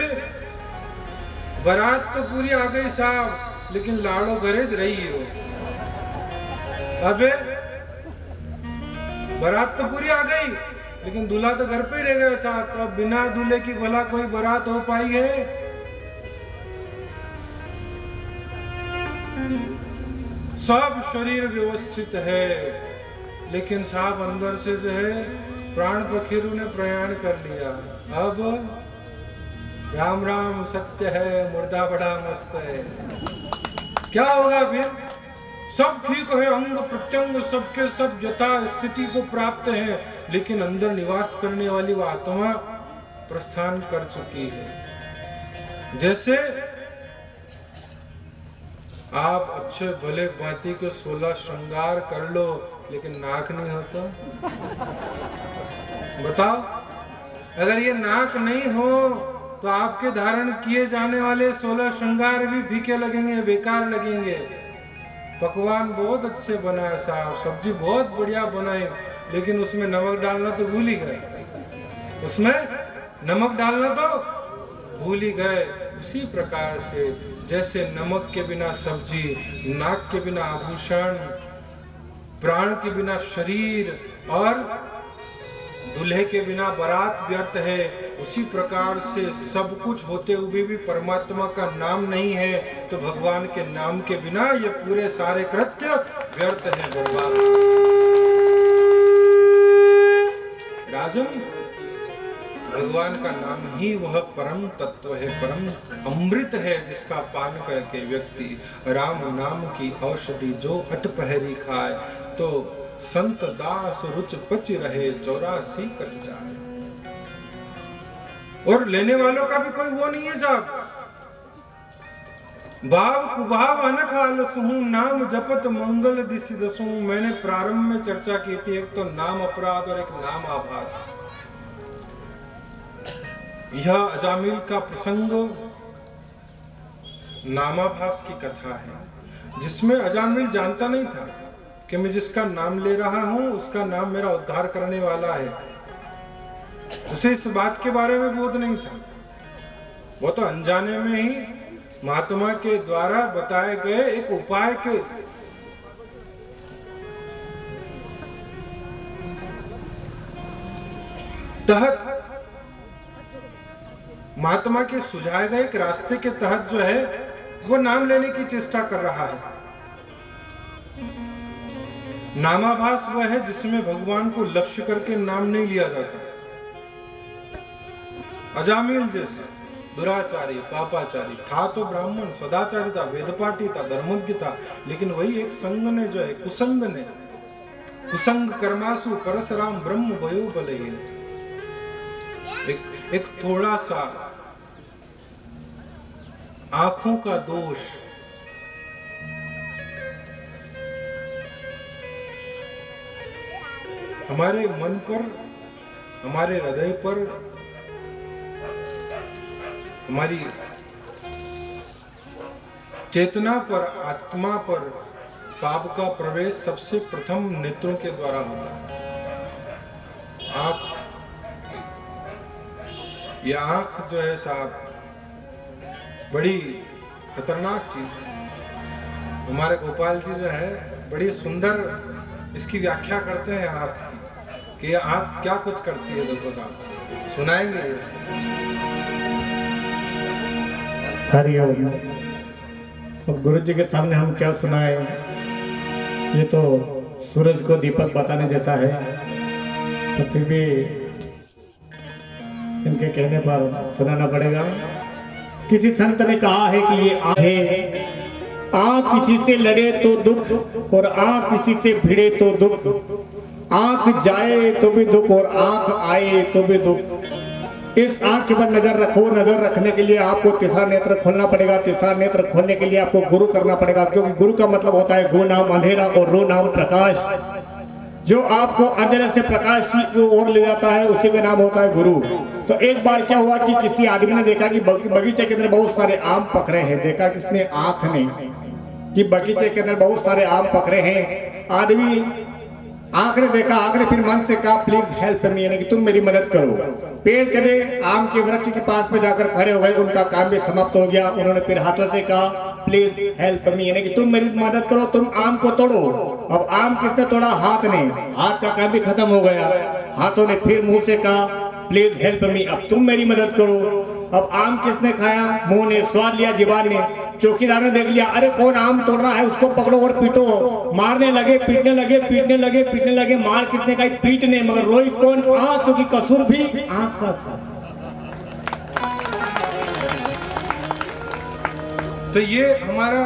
बारात तो पूरी आ गई साहब, लेकिन लाड़ो घरे ज रही हो। अबे बारात तो पूरी आ गई, लेकिन दूल्हा तो घर पे ही रह गया साहब। तो अब बिना दूल्हे की भला कोई बारात हो पाई है? सब शरीर व्यवस्थित है, लेकिन साहब अंदर से जो है प्राण पखेरु ने प्रयाण कर लिया। अब राम राम सत्य है, मुर्दा बड़ा मस्त है। क्या होगा फिर? सब ठीक है, अंग प्रत्यंग सबके सब यथा स्थिति को प्राप्त है, लेकिन अंदर निवास करने वाली वो आत्मा प्रस्थान कर चुकी है। जैसे आप अच्छे भले भांति के 16 श्रृंगार कर लो, लेकिन नाक नहीं होता। बताओ, अगर ये नाक नहीं हो तो आपके धारण किए जाने वाले 16 श्रृंगार भी फीके लगेंगे, बेकार लगेंगे। पकवान बहुत अच्छे बनाए साहब, सब्जी बहुत बढ़िया बनाई, लेकिन उसमें नमक डालना तो भूल ही गए। उसमें नमक डालना तो भूल ही गए। उसी प्रकार से जैसे नमक के बिना सब्जी, नाक के बिना आभूषण, प्राण के बिना शरीर और दूल्हे के बिना बारात व्यर्थ है, उसी प्रकार से सब कुछ होते हुए भी परमात्मा का नाम नहीं है, तो भगवान के नाम के बिना ये पूरे सारे कृत्य व्यर्थ है। भगवान राजन, भगवान का नाम ही वह परम तत्व है, परम अमृत है, जिसका पान करके व्यक्ति राम नाम की औषधि जो अटपहरी खाए, तो संत दास रुच पच रहे 84 कर जाए। और लेने वालों का भी कोई वो नहीं है साहब। भाव कुभाव अनख आलसहूं, नाम जपत मंगल दिसि दसूं। मैंने प्रारंभ में चर्चा की थी, एक तो नाम अपराध और एक नाम आभास। यह अजामिल का प्रसंग नामाभास की कथा है, जिसमें अजामिल जानता नहीं था कि मैं जिसका नाम ले रहा हूं उसका नाम मेरा उद्धार करने वाला है। उसे इस बात के बारे में बोध नहीं था। वो तो अनजाने में ही महात्मा के द्वारा बताए गए एक उपाय के तहत, महात्मा के सुझाए गए एक रास्ते के तहत जो है वो नाम लेने की चेष्टा कर रहा है। नामाभास वह है जिसमें भगवान को लक्ष्य करके नाम नहीं लिया जाता। अजामिल जैसे दुराचारी, पापाचारी था, तो ब्राह्मण, सदाचारी था, वेदपाठी था, धर्मज्ञ था, लेकिन वही एक संग ने जो है, कुसंग ने, कुसंग कर्मासु परशुराम ब्रह्म भयो बलये, एक थोड़ा सा आंखों का दोष, हमारे मन पर, हमारे हृदय पर, हमारी चेतना पर, आत्मा पर पाप का प्रवेश सबसे प्रथम नेत्रों के द्वारा होता है। आंख, ये आंख जो है साहब बड़ी खतरनाक चीज है। हमारे गोपाल जी जो है बड़ी सुंदर इसकी व्याख्या करते हैं आंख की, कि ये आंख क्या कुछ करती है। देखो साहब, सुनाएंगे। हरिओम। अब गुरु जी के सामने हम क्या सुनाए, ये तो सूरज को दीपक बताने जैसा है, तो फिर भी इनके कहने पर सुनाना पड़ेगा। किसी संत ने कहा है कि ये आंख किसी से लड़े तो दुख, और आंख किसी से भिड़े तो दुख। आंख जाए तो भी दुख और आंख आए तो भी दुख। इस आंख पर नजर रखो। नजर रखने के लिए आपको तीसरा नेत्र खोलना पड़ेगा। तीसरा नेत्र खोलने के लिए आपको गुरु करना पड़ेगा, क्योंकि गुरु का मतलब होता है गु नाम अंधेरा और रू नाम प्रकाश। जो आपको अंधेरे से प्रकाश की ओर ले जाता है, उसी का नाम होता है गुरु। तो एक बार क्या हुआ कि किसी आदमी ने देखा कि बगीचे के अंदर बहुत सारे आम पकड़े हैं। देखा किसने? आंख ने, कि बगीचे के अंदर बहुत सारे आम पकड़े हैं। आदमी आंख ने देखा, आंख ने फिर मन से कहा प्लीज हेल्प मी, यानी कि तुम मेरी मदद करो। पेड़ चले आम के वृक्ष के पास में जाकर खड़े हो गए, उनका काम भी समाप्त हो गया। उन्होंने फिर हाथों से कहा प्लीज हेल्प मी, यानी कि तुम मेरी मदद करो, तुम आम को तोड़ो। अब आम किसने तोड़ा? हाथ ने। हाथ का काम भी खत्म हो गया। हाथों ने फिर मुंह से कहा प्लीज हेल्प मी, अब तुम मेरी मदद करो। अब आम किसने खाया? मुंह ने, स्वाद लिया जीवान ने। चौकीदार ने देख लिया, अरे कौन आम तोड़ रहा है, उसको पकड़ो और पीटो। मारने लगे, पीटने लगे, पीटने लगे, पीटने लगे। मार किसने खाई? पीटने। मगर रोई कौन? आंख, क्योंकि कसूर भी आंख का था। तो ये हमारा